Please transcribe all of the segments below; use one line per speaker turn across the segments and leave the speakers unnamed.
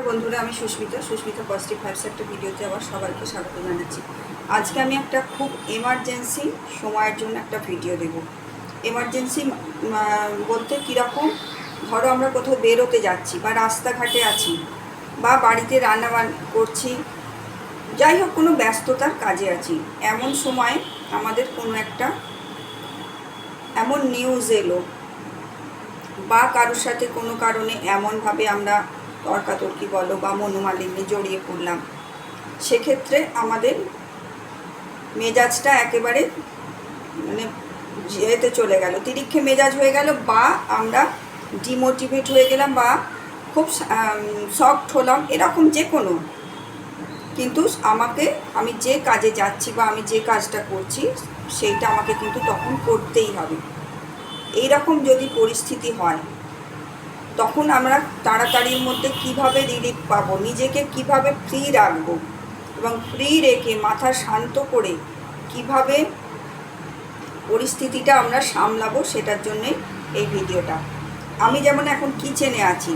বন্ধুরা, আমি Susmita positive vibes একটা ভিডিওতে আবার সবাইকে স্বাগত জানাচ্ছি। আজকে আমি একটা খুব এমার্জেন্সি সময়ের জন্য একটা ভিডিও দেব। এমার্জেন্সি বলতে কীরকম, ধরো আমরা কোথাও বেরোতে যাচ্ছি বা রাস্তাঘাটে আছি বা বাড়িতে রান্নাবান্না করছি, যাই হোক কোনো ব্যস্ততার কাজে আছি, এমন সময় আমাদের কোনো একটা এমন নিউজ এলো বা কারোর সাথে কোনো কারণে এমনভাবে আমরা তর্কাতর্কি বলো বা মনোমালিন্যে জড়িয়ে পড়লাম, সেক্ষেত্রে আমাদের মেজাজটা একেবারে মানে যেতে চলে গেল, তিরিক্ষে মেজাজ হয়ে গেল, বা আমরা ডিমোটিভেট হয়ে গেলাম বা খুব শকড হলাম, এরকম যে কোনো। কিন্তু আমি যে কাজে যাচ্ছি বা আমি যে কাজটা করছি সেইটা আমাকে কিন্তু তখন করতেই হবে। এইরকম যদি পরিস্থিতি হয়, তখন আমরা তাড়াতাড়ির মধ্যে কিভাবে রিলিফ পাবো, নিজেকে কিভাবে ফ্রি রাখবো এবং ফ্রি রেখে মাথা শান্ত করে কিভাবে পরিস্থিতিটা আমরা সামলাবো, সেটার জন্যে এই ভিডিওটা। আমি যেমন এখন কিচেনে আছি,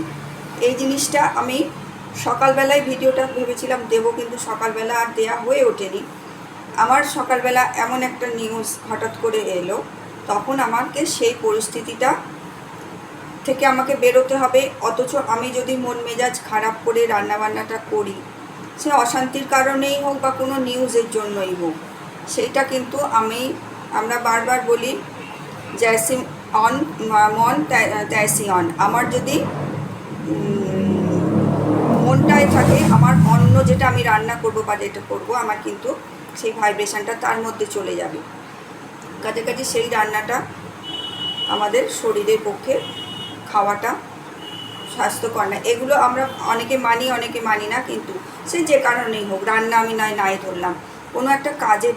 এই জিনিসটা আমি সকালবেলায় ভিডিওটা ভেবেছিলাম দেবো, কিন্তু সকালবেলা আর দেয়া হয়ে ওঠেনি। আমার সকালবেলা এমন একটা নিউজ হঠাৎ করে এলো, তখন আমাকে সেই পরিস্থিতিটা থেকে আমাকে বেরোতে হবে। অথচ আমি যদি মন মেজাজ খারাপ করে রান্নাবান্নাটা করি, সে অশান্তির কারণেই হোক বা কোনো নিউজের জন্যই হোক, সেইটা কিন্তু আমরা বারবার বলি জয়সি অন মন ত্যাসি অন। আমার যদি মনটায় থাকে, আমার অন্য যেটা আমি রান্না করব বা যেটা করবো, আমার কিন্তু সেই ভাইব্রেশনটা তার মধ্যে চলে যাবে। কাছাকাছি সেই রান্নাটা আমাদের শরীরের পক্ষে খাওয়াটা স্বাস্থ্যকর না। এগুলো আমরা অনেকে মানি, অনেকে মানি না, কিন্তু সে যে কারণেই হোক, রান্না আমি নাই ধরলাম, কোনো একটা কাজে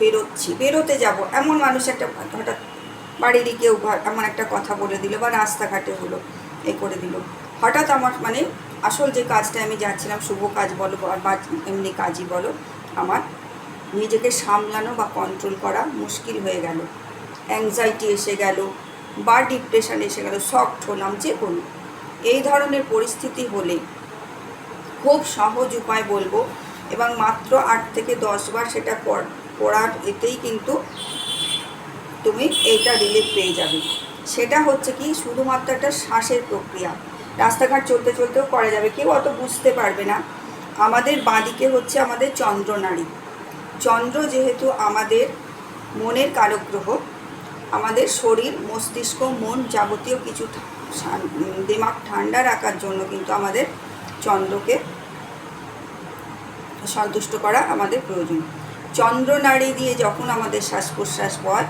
বেরোতে যাব, এমন মানুষ একটা হঠাৎ বাড়িরই কেউ এমন একটা কথা বলে দিল বা রাস্তাঘাটে হলো করে দিল, হঠাৎ আমার আসল যে কাজটা আমি যাচ্ছিলাম, শুভ কাজ বলো বা এমনি কাজই বলো, আমার নিজেকে সামলানো বা কন্ট্রোল করা মুশকিল হয়ে গেল। অ্যাংজাইটি এসে গেল বা ডিপ্রেশন এসে গেল, শকড হলাম, যে কোনো এই ধরনের পরিস্থিতি হলে খুব সহজ উপায় বলবো, এবং মাত্র 8 থেকে 10 বার সেটা পড়ার এতেই কিন্তু তুমি এইটা রিলিফ পেয়ে যাবে। সেটা হচ্ছে কি, শুধুমাত্র একটা শ্বাসের প্রক্রিয়া, রাস্তাঘাট চলতে চলতেও করা যাবে, কেউ অত বুঝতে পারবে না। আমাদের বাঁদিকে হচ্ছে আমাদের চন্দ্রনাড়ি। চন্দ্র যেহেতু আমাদের মনের কারক গ্রহ, আমাদের শরীর, মস্তিষ্ক, মন যাবতীয় কিছু দিমাগ ঠান্ডা রাখার জন্য কিন্তু আমাদের চন্দ্রকে সন্তুষ্ট করা আমাদের প্রয়োজন। চন্দ্রনাড়ি দিয়ে যখন আমাদের শ্বাস প্রশ্বাস হয়,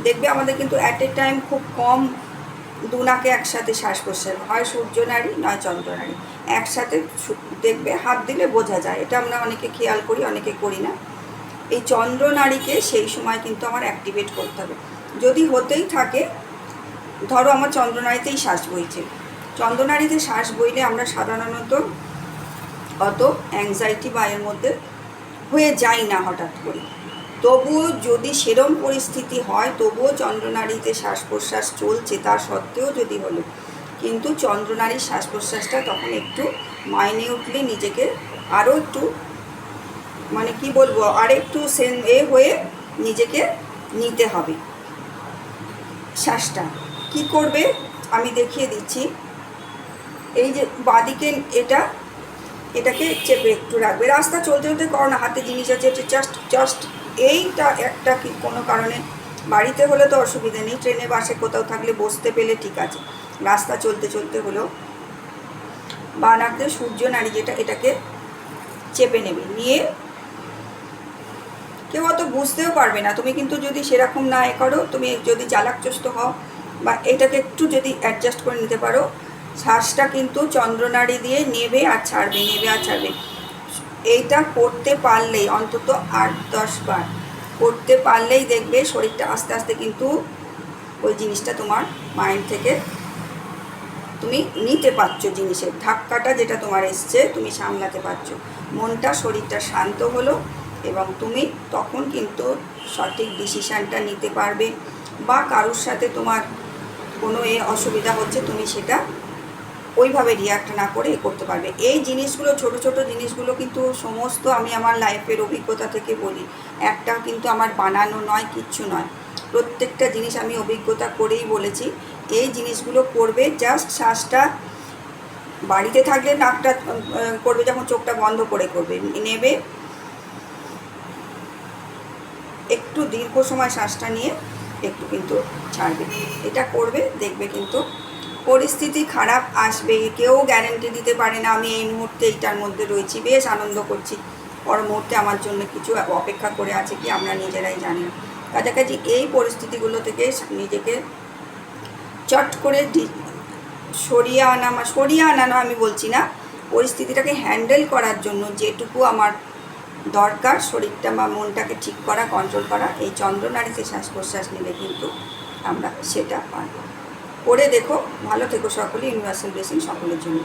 দেখবে আমাদের কিন্তু অ্যাট এ টাইম খুব কম দুনাকে একসাথে শ্বাস প্রশ্বাস হয়, সূর্যনাড়ি নয় চন্দ্রনাড়ি একসাথে দেখবে, হাত দিলে বোঝা যায়। এটা আমরা অনেকে খেয়াল করি, অনেকে করি না। এই চন্দ্রনাড়িকে সেই সময় কিন্তু আমার অ্যাক্টিভেট করতে হবে। যদি হতেই থাকে, ধরো আমার চন্দ্রনাড়িতেই শ্বাস বইছে, চন্দ্রনাড়িতে শ্বাস বইলে আমরা সাধারণত অত অ্যাংজাইটি বা এর মধ্যে হয়ে যাই না হঠাৎ করে। তবুও যদি সেরম পরিস্থিতি হয়, তবুও চন্দ্রনাড়িতে শ্বাস প্রশ্বাস চলছে, তার সত্ত্বেও যদি হলো, কিন্তু চন্দ্রনাড়ির শ্বাস প্রশ্বাসটা তখন একটু মাইনিউটলি নিজেকে আরও একটু কি বলবো, আর একটু হয়ে নিজেকে নিতে হবে। শ্বাসটা কি করবে আমি দেখিয়ে দিচ্ছি। এই যে বাঁদিকে এটাকে চেপে একটু রাখবে, রাস্তা চলতে চলতে করো না, হাতে জিনিস আছে, জাস্ট এইটা একটা কোনো কারণে, বাড়িতে হলে তো অসুবিধা নেই, ট্রেনে বাসে কোথাও থাকলে বসতে পেলে ঠিক আছে, রাস্তা চলতে চলতে হলেও বাঁ নাক দিয়ে সূর্যনাড়ি যেটা, এটাকে চেপে নেবে, নিয়ে কেউ অত বুঝতেও পারবে না। তুমি কিন্তু যদি সেরকম না করো, তুমি যদি চালাকচষ্ট হও বা এটাকে একটু যদি অ্যাডজাস্ট করে নিতে পারো, শ্বাসটা কিন্তু চন্দ্রনাড়ি দিয়ে নেবে আর ছাড়বে, নেবে আর ছাড়বে। এইটা করতে পারলেই, অন্তত 8-10 বার করতে পারলেই দেখবে শরীরটা আস্তে আস্তে কিন্তু ওই জিনিসটা তোমার মাইন্ড থেকে তুমি নিতে পারছো, জিনিসের ধাক্কাটা যেটা তোমার এসছে তুমি সামলাতে পারছো, মনটা শরীরটা শান্ত হলো, এবং তুমি তখন কিন্তু সঠিক ডিসিশানটা নিতে পারবে। বা কারোর সাথে তোমার কোনো অসুবিধা হচ্ছে, তুমি সেটা ওইভাবে রিয়াক্ট না করে করতে পারবে। এই জিনিসগুলো, ছোট ছোট জিনিসগুলো কিন্তু সমস্ত আমি আমার লাইফের অভিজ্ঞতা থেকে বলি, একটা কিন্তু আমার বানানো নয়, কিচ্ছু নয়, প্রত্যেকটা জিনিস আমি অভিজ্ঞতা করেই বলেছি। এই জিনিসগুলো করবে, জাস্ট শ্বাসটা বাড়িতে থাকলে নাকটা করবে, যখন চোখটা বন্ধ করে করবে, নেবে, একটু দীর্ঘ সময় শ্বাসটা নিয়ে একটু কিন্তু ছাড়বে, এটা করবে, দেখবে কিন্তু পরিস্থিতি খারাপ আসবে, কেউ গ্যারেন্টি দিতে পারে না আমি এই মুহূর্তে এইটার মধ্যে রয়েছি, বেশ আনন্দ করছি, পর মুহূর্তে আমার জন্য কিছু অপেক্ষা করে আছে কি আমরা নিজেরাই জানি না। কাছাকাছি এই পরিস্থিতিগুলো থেকে নিজেকে চট করে সরিয়ে আনা নয়, আমি বলছি না, পরিস্থিতিটাকে হ্যান্ডেল করার জন্য যেটুকু আমার দরকার, শরীরটা বা মনটাকে ঠিক করা, কন্ট্রোল করা, এই চন্দ্রনাড়িতে শ্বাস প্রশ্বাস নিলে কিন্তু আমরা সেটা পারব। করে দেখো, ভালো থেকো সকলে, ইউনিভার্সাল ব্লেসিং সকলের জন্য।